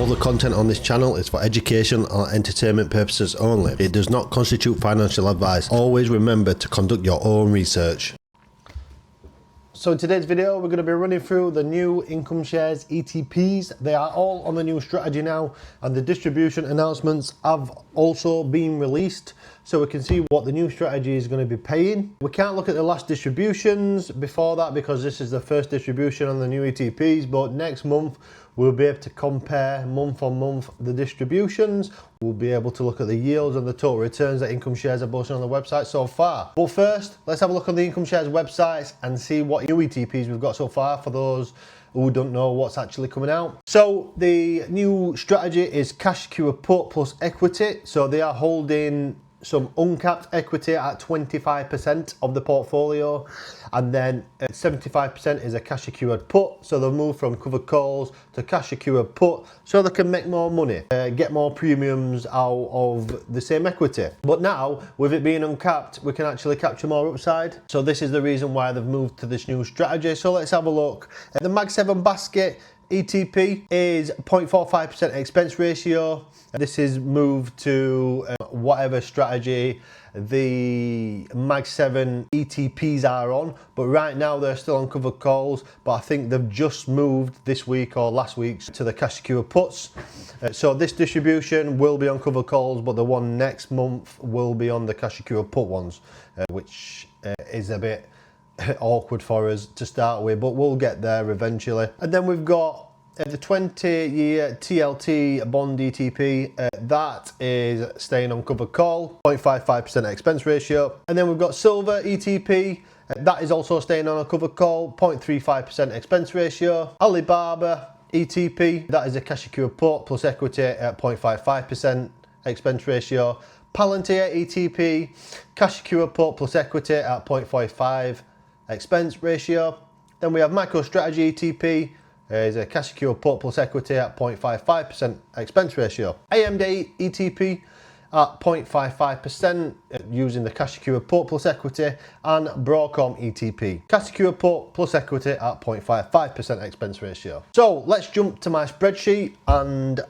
All the content on this channel is for education or entertainment purposes only. It does not constitute financial advice. Always remember to conduct your own research. So in today's video, we're going to be running through the new Income Shares ETPs. They are all on the new strategy now, and the distribution announcements have also been released, so we can see what the new strategy is going to be paying. We can't look at the last distributions before that because this is the first distribution on the new ETPs, but next month we'll be able to compare month on month the distributions. We'll be able to look at the yields and the total returns that Income Shares are posting on the website so far. But first, let's have a look on the Income Shares websites and see what new ETPs we've got so far for those who don't know what's actually coming out. So the new strategy is cash secure put plus equity. So they are holding some uncapped equity at 25% of the portfolio, and then 75% is a cash secured put. So they'll move from covered calls to cash secured put so they can make more money, get more premiums out of the same equity. But now, with it being uncapped, we can actually capture more upside. So this is the reason why they've moved to this new strategy. So let's have a look. The Mag 7 basket ETP is 0.45% expense ratio. This is moved to whatever strategy the Mag 7 ETPs are on, but right now they're still on covered calls, but I think they've just moved this week or last week to the cash secure puts. So this distribution will be on covered calls, but the one next month will be on the cash secure put ones, which is a bit awkward for us to start with, but we'll get there eventually. And then we've got the 20-year TLT bond ETP, that is staying on covered call, 0.55% expense ratio. And then we've got silver ETP, that is also staying on a covered call, 0.35% expense ratio. Alibaba ETP, that is a cash secure put plus equity at 0.55% expense ratio. Palantir ETP, cash secure put plus equity at 0.45 expense ratio. Then we have MicroStrategy ETP, is a cash secure put plus equity at 0.55% expense ratio. AMD ETP at 0.55% using the cash secure put plus equity, and Broadcom ETP, cash secure put plus equity at 0.55% expense ratio. So let's jump to my spreadsheet, and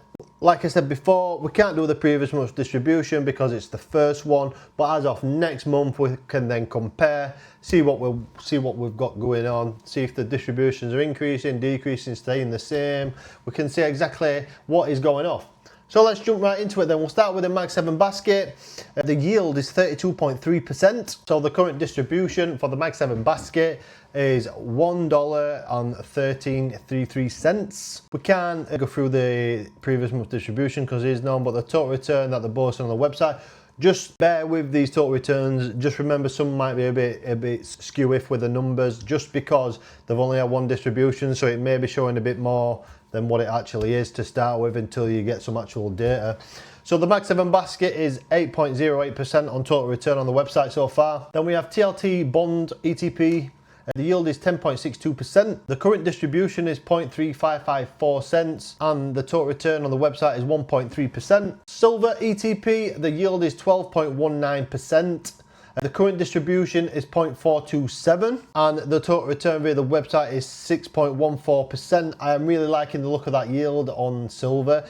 like I said before, we can't do the previous month's distribution because it's the first one, but as of next month we can then compare, see what we've got going on, see if the distributions are increasing, decreasing, staying the same. We can see exactly what is going off. So let's jump right into it then. We'll start with the Mag 7 basket. The yield is 32.3%. So the current distribution for the Mag 7 basket is $1.1333. We can go through the previous month distribution because it is known, but the total return that they're posting on the website, just bear with these total returns. Just remember, some might be a bit skew-iff with the numbers just because they've only had one distribution, so it may be showing a bit more than what it actually is to start with until you get some actual data. So the Mag 7 basket is 8.08% on total return on the website so far. Then we have TLT bond ETP. The yield is 10.62%. The current distribution is 0.3554 cents, and the total return on the website is 1.3%. Silver ETP, the yield is 12.19%. The current distribution is 0.427, and the total return via the website is 6.14%. I am really liking the look of that yield on silver.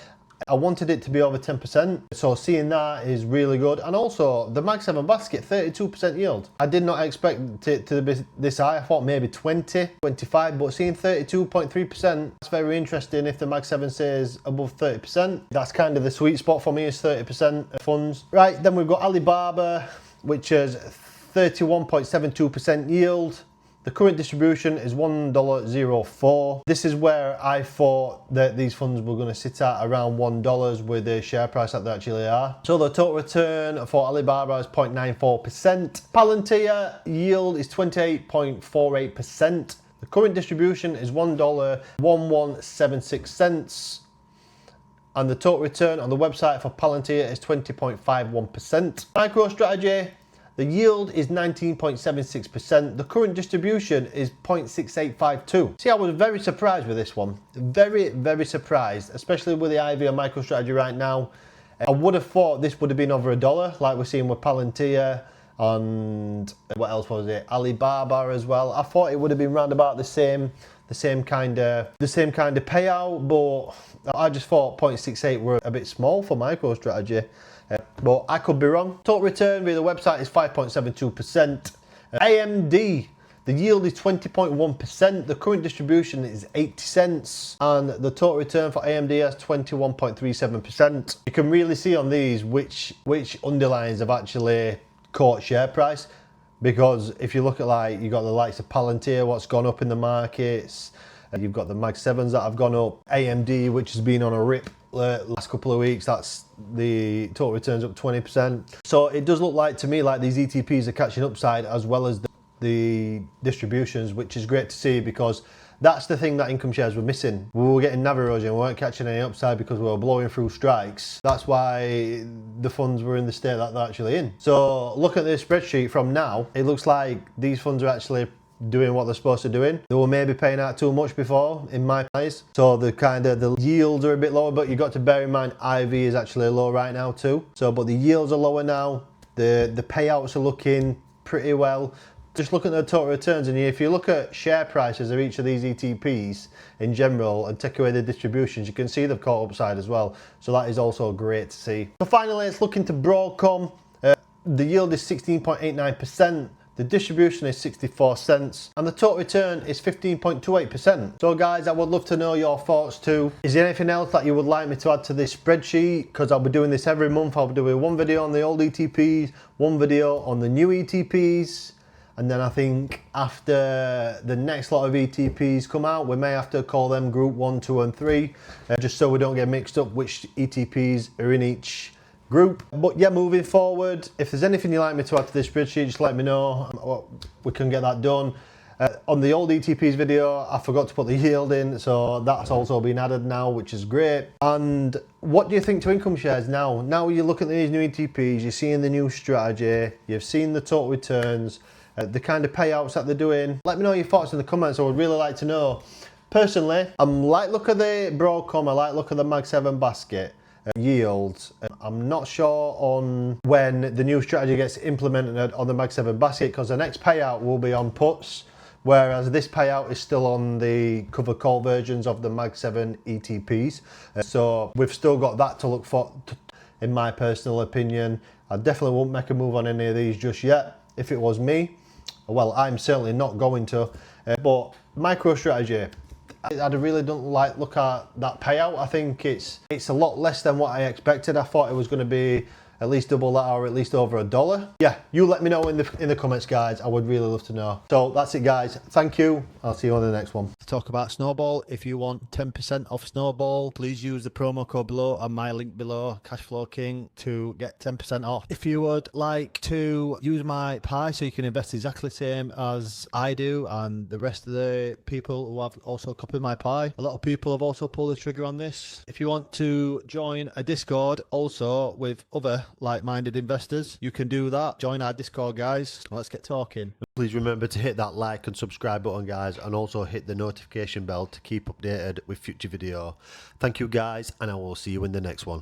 I wanted it to be over 10%, so seeing that is really good. And also the Mag 7 basket, 32% yield. I did not expect it to be this high. I thought maybe 20, 25, but seeing 32.3%, that's very interesting. If the Mag 7 says above 30%, that's kind of the sweet spot for me, is 30% funds. Right, then we've got Alibaba, which is 31.72% yield. The current distribution is $1.04. This is where I thought that these funds were going to sit at around $1 with the share price that they actually are. So the total return for Alibaba is 0.94%. Palantir yield is 28.48%. The current distribution is $1.1176. And the total return on the website for Palantir is 20.51%. MicroStrategy, the yield is 19.76%. The current distribution is 0.6852. See, I was very surprised with this one. Very, very surprised, especially with the IV on MicroStrategy right now. I would have thought this would have been over $1, like we're seeing with Palantir and what else was it? Alibaba as well. I thought it would have been round about the same the same kind of payout, but I just thought 0.68 were a bit small for MicroStrategy. But I could be wrong. Total return via the website is 5.72%. AMD, the yield is 20.1%. The current distribution is 80 cents, and the total return for AMD is 21.37%. You can really see on these which underlines have actually caught share price, because if you look at, like, you got the likes of Palantir, what's gone up in the markets. You've got the Mag 7s that have gone up. AMD, which has been on a rip last couple of weeks, that's the total returns up 20%. So it does look like to me like these ETPs are catching upside as well as the distributions, which is great to see, because that's the thing that Income Shares were missing. We were getting NAV erosion, we weren't catching any upside because we were blowing through strikes. That's why the funds were in the state that they're actually in. So look at this spreadsheet from now. It looks like these funds are actually doing what they're supposed to doing. They were maybe paying out too much before, in my eyes. So the yields are a bit lower, but you got to bear in mind IV is actually low right now too. So, but the yields are lower now. The payouts are looking pretty well. Just look at the total returns, and if you look at share prices of each of these ETPs in general and take away the distributions, you can see they've caught upside as well. So that is also great to see. So finally, let's look into Broadcom. The yield is 16.89%. The distribution is 64 cents, and the total return is 15.28%. So guys, I would love to know your thoughts too. Is there anything else that you would like me to add to this spreadsheet? Because I'll be doing this every month. I'll be doing one video on the old ETPs, one video on the new ETPs. And then I think after the next lot of ETPs come out, we may have to call them group 1, 2 and 3, just so we don't get mixed up which ETPs are in each group. But yeah, moving forward, if there's anything you'd like me to add to this spreadsheet, just let me know. We can get that done. On the old ETPs video, I forgot to put the yield in, so that's also been added now, which is great. And what do you think to Income Shares now? Now you look at these new ETPs, you're seeing the new strategy, you've seen the total returns, the kind of payouts that they're doing. Let me know your thoughts in the comments. I would really like to know. Personally, I like look at the Broadcom, I like look at the Mag 7 basket yields. I'm not sure on when the new strategy gets implemented on the Mag 7 basket, because the next payout will be on puts, whereas this payout is still on the cover call versions of the Mag 7 ETPs. So we've still got that to look for, in my personal opinion. I definitely won't make a move on any of these just yet. If it was me, well, I'm certainly not going to. But MicroStrategy, I really don't like look at that payout. I think it's a lot less than what I expected. I thought it was going to be at least double that, or at least over $1. Yeah, you let me know in the comments, guys. I would really love to know. So that's it, guys. Thank you. I'll see you on the next one. To talk about Snowball, if you want 10% off Snowball, please use the promo code below and my link below, Cashflow King, to get 10% off. If you would like to use my pie so you can invest exactly the same as I do and the rest of the people who have also copied my pie, a lot of people have also pulled the trigger on this. If you want to join a Discord also with other like-minded investors, you can do that. Join our Discord, guys. Let's get talking. Please remember to hit that like and subscribe button, guys, and also hit the notification bell to keep updated with future video. Thank you, guys, and I will see you in the next one.